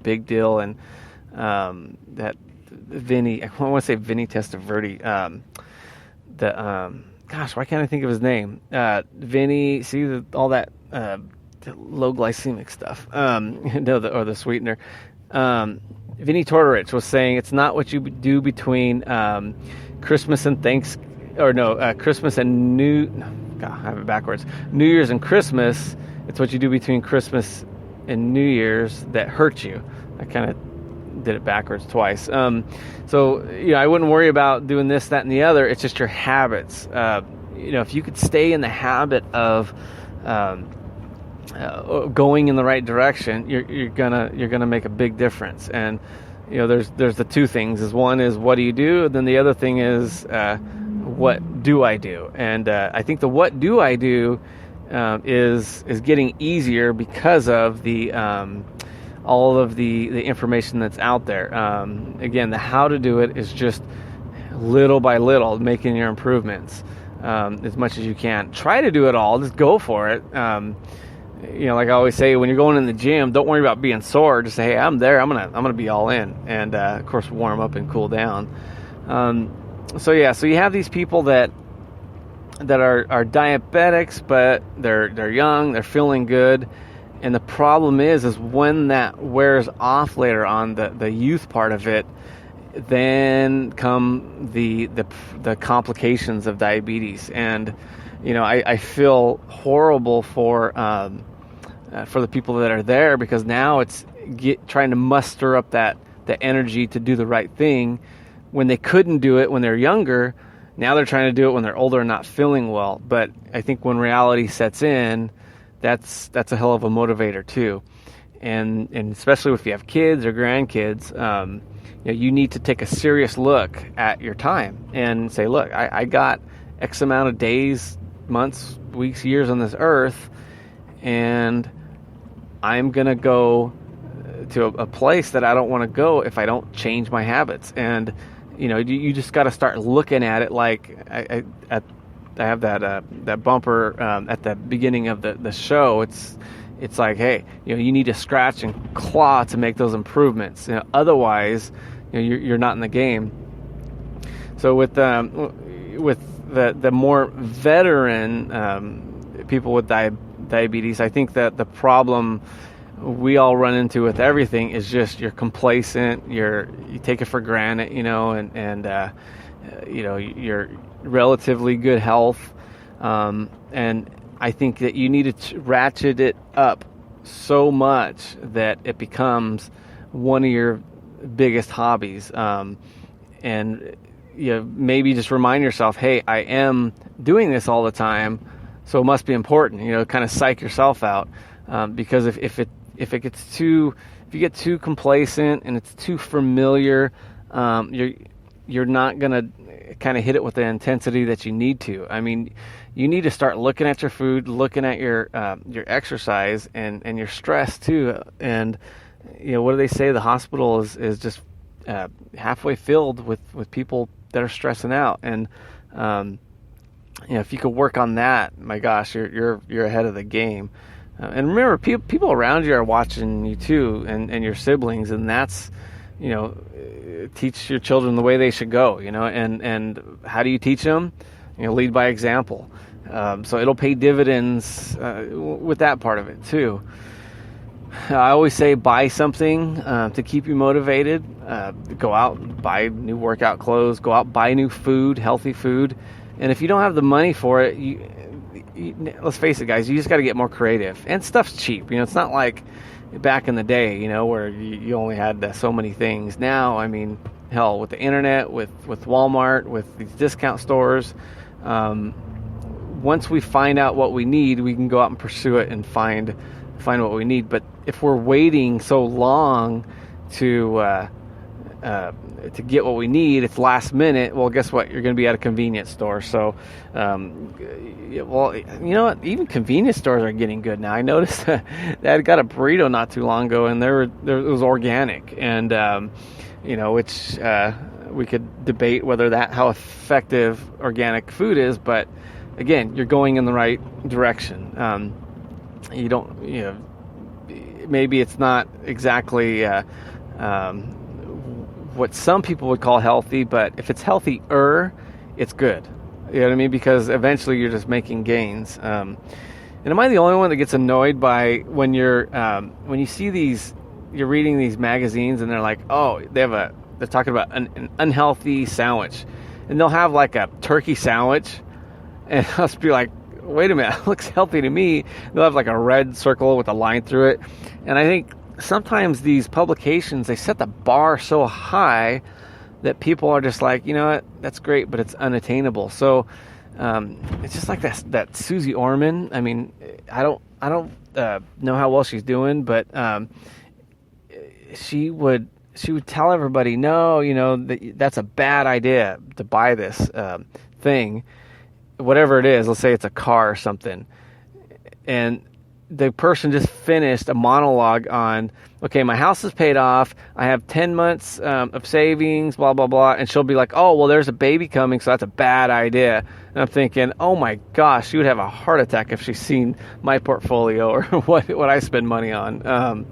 big deal. And that Vinny, I want to say Vinny Testaverde, gosh, why can't I think of his name? Vinny, see all that the low glycemic stuff, or the sweetener. Vinny Tortorich was saying it's not what you do between Christmas and Christmas and I have it backwards. New Year's and Christmas. It's what you do between Christmas and New Year's that hurts you. I kind of did it backwards twice. So I wouldn't worry about doing this, that, and the other. It's just your habits. If you could stay in the habit of going in the right direction, you're gonna make a big difference. And there's the two things. One is what do you do, and then the other thing is what do I do? And I think the what do I do is getting easier because of the all of the information that's out there. Again, the how to do it is just little by little making your improvements as much as you can. Try to do it all. Just go for it. Like I always say, when you're going in the gym, don't worry about being sore. Just say, hey, I'm there. I'm gonna be all in, and of course warm up and cool down. So you have these people that are diabetics, but they're young, they're feeling good, and the problem is when that wears off later on, the youth part of it, then come the complications of diabetes. And I feel horrible for the people that are there, because now it's trying to muster up the energy to do the right thing when they couldn't do it when they're younger. Now they're trying to do it when they're older and not feeling well. But I think when reality sets in, that's a hell of a motivator too. And especially if you have kids or grandkids, you need to take a serious look at your time and say, look, I got X amount of days, months, weeks, years on this earth, and I'm going to go to a place that I don't want to go if I don't change my habits. And you just got to start looking at it like I have that bumper at the beginning of the show. It's like, hey, you need to scratch and claw to make those improvements. Otherwise, you're not in the game. So with the more veteran people with diabetes, I think that the problem we all run into with everything is just you're complacent, you take it for granted, and you're relatively good health, and I think that you need to ratchet it up so much that it becomes one of your biggest hobbies, and maybe just remind yourself, hey, I am doing this all the time, so it must be important. Kind of psych yourself out, because if you get too complacent and it's too familiar, you're not gonna kind of hit it with the intensity that you need to. I mean, you need to start looking at your food, looking at your exercise and your stress too. And what do they say? The hospital is just halfway filled with people that are stressing out. And if you could work on that, my gosh, you're ahead of the game. And remember, people around you are watching you too, and your siblings, and that's, teach your children the way they should go, and how do you teach them? Lead by example. So it'll pay dividends with that part of it too. I always say buy something to keep you motivated. Go out, buy new workout clothes, go out, buy new food, healthy food. And if you don't have the money for it, let's face it, guys, you just got to get more creative. And stuff's cheap. It's not like back in the day, where you only had so many things. Now, I mean, hell, with the internet, with Walmart, with these discount stores, once we find out what we need, we can go out and pursue it and find what we need. But if we're waiting so long to get what we need, it's last minute. Well, guess what? You're going to be at a convenience store. So, well, you know what? Even convenience stores are getting good now. I noticed that I got a burrito not too long ago, and it was organic, and which we could debate how effective organic food is. But again, you're going in the right direction. maybe it's not exactly what some people would call healthy, but if it's healthier, it's good. You know what I mean? Because eventually you're just making gains. And am I the only one that gets annoyed by when you see these, you're reading these magazines and they're like, oh, they're talking about an unhealthy sandwich, and they'll have like a turkey sandwich, and I'll just be like, wait a minute, it looks healthy to me. They'll have like a red circle with a line through it. And I think sometimes these publications, they set the bar so high that people are just like, you know what, that's great, but it's unattainable. So it's just like that Susie Orman. I mean, I don't know how well she's doing, but she would tell everybody, no, you know, that's a bad idea to buy this thing, whatever it is. Let's say it's a car or something, and the person just finished a monologue on, okay, my house is paid off, I have 10 months of savings, blah, blah, blah. And she'll be like, oh, well, there's a baby coming, so that's a bad idea. And I'm thinking, oh my gosh, she would have a heart attack if she's seen my portfolio or what I spend money on.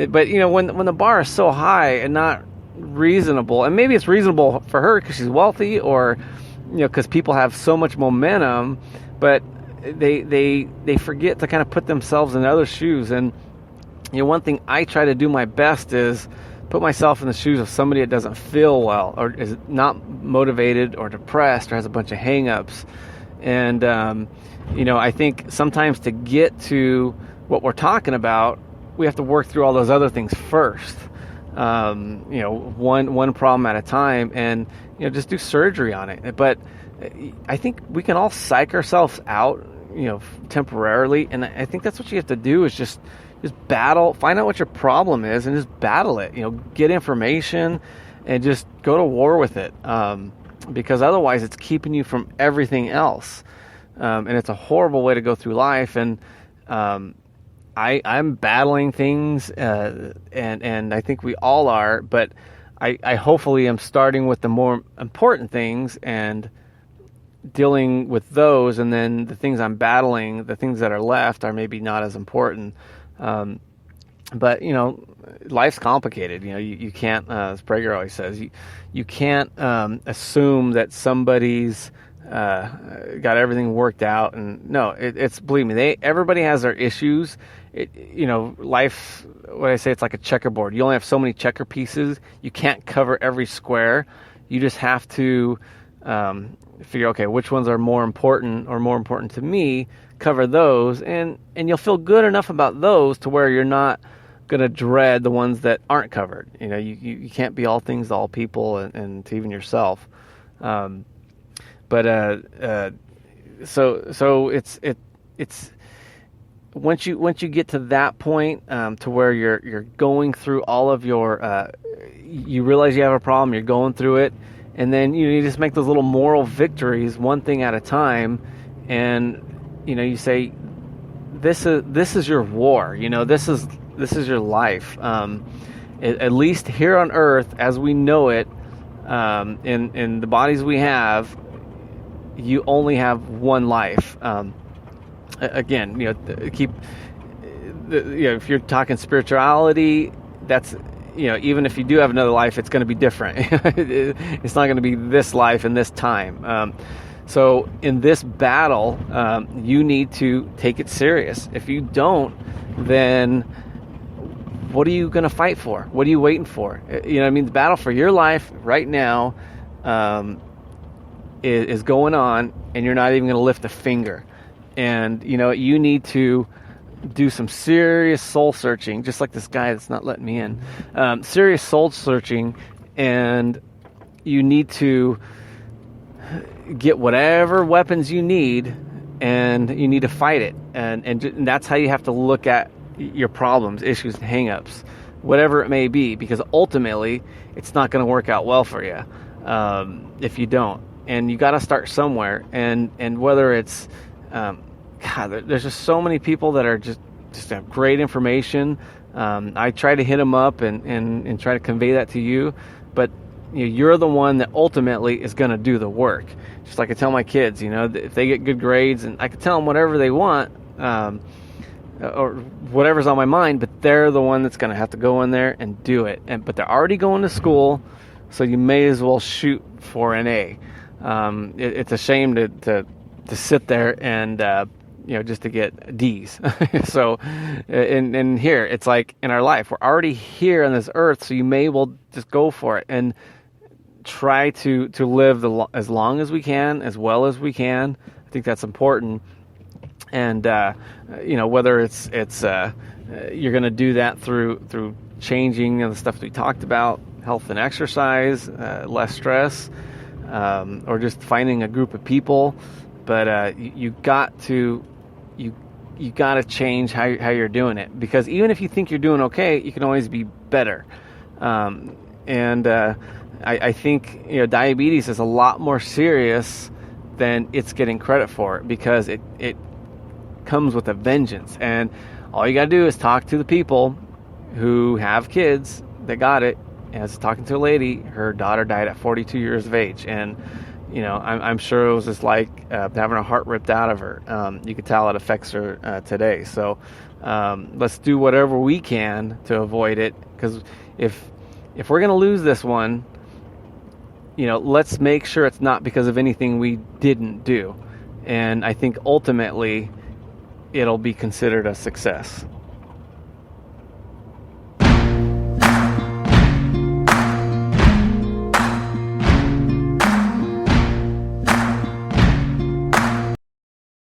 But, you know, when the bar is so high and not reasonable, and maybe it's reasonable for her because she's wealthy, or, you know, because people have so much momentum, but they forget to kind of put themselves in other shoes. And, you know, one thing I try to do my best is put myself in the shoes of somebody that doesn't feel well, or is not motivated, or depressed, or has a bunch of hang-ups. And, you know, I think sometimes to get to what we're talking about, we have to work through all those other things first. You know, one problem at a time, and, you know, just do surgery on it. But I think we can all psych ourselves out, you know, temporarily, and I think that's what you have to do, is just battle, find out what your problem is, and just battle it. You know, get information and just go to war with it, because otherwise it's keeping you from everything else, and it's a horrible way to go through life. And I'm battling things, and I think we all are, but I hopefully am starting with the more important things and dealing with those, and then the things I'm battling, the things that are left, are maybe not as important. But, you know, life's complicated. You know, you can't, as Prager always says, you can't assume that somebody's got everything worked out. And no, it's believe me, everybody has their issues. You know, life, what I say, it's like a checkerboard. You only have so many checker pieces. You can't cover every square. You just have to figure, okay, which ones are more important to me, cover those, and you'll feel good enough about those to where you're not going to dread the ones that aren't covered. You know, you can't be all things to all people, and to even yourself. So it's once you get to that point, to where you're going through all of your, you realize you have a problem, you're going through it, and then you just make those little moral victories, one thing at a time, and you know, you say, this is your war. You know, this is your life. At least here on earth, as we know it, in the bodies we have, you only have one life. Again, you know, if you're talking spirituality, that's, you know, even if you do have another life, it's going to be different. It's not going to be this life and this time. So in this battle, you need to take it serious. If you don't, then what are you going to fight for? What are you waiting for? You know what I mean? The battle for your life right now is going on, and you're not even going to lift a finger. And, you know, you need to do some serious soul searching, just like this guy that's not letting me in. Serious soul searching, and you need to get whatever weapons you need, and you need to fight it. And that's how you have to look at your problems, issues, and hang-ups, whatever it may be, because ultimately it's not going to work out well for you if you don't. And you got to start somewhere. And whether it's there's just so many people that are just have great information. I try to hit them up and try to convey that to you, but you're the one that ultimately is going to do the work. Just like I tell my kids, you know, if they get good grades, and I can tell them whatever they want, or whatever's on my mind, but they're the one that's going to have to go in there and do it. But they're already going to school, so you may as well shoot for an A. It's a shame to sit there and just to get D's. So in here, it's like in our life, we're already here on this earth, so you may well just go for it and try to live as long as we can, as well as we can. I think that's important. And whether it's you're going to do that through changing the stuff we talked about, health and exercise, less stress, or just finding a group of people. But you got to change how you're doing it, because even if you think you're doing okay, you can always be better. I think diabetes is a lot more serious than it's getting credit for, because it comes with a vengeance, and all you got to do is talk to the people who have kids that got it. And I was talking to a lady, her daughter died at 42 years of age, and I'm sure it was just like having a heart ripped out of her. You could tell it affects her today. So let's do whatever we can to avoid it, because if we're going to lose this one, let's make sure it's not because of anything we didn't do. And I think ultimately it'll be considered a success.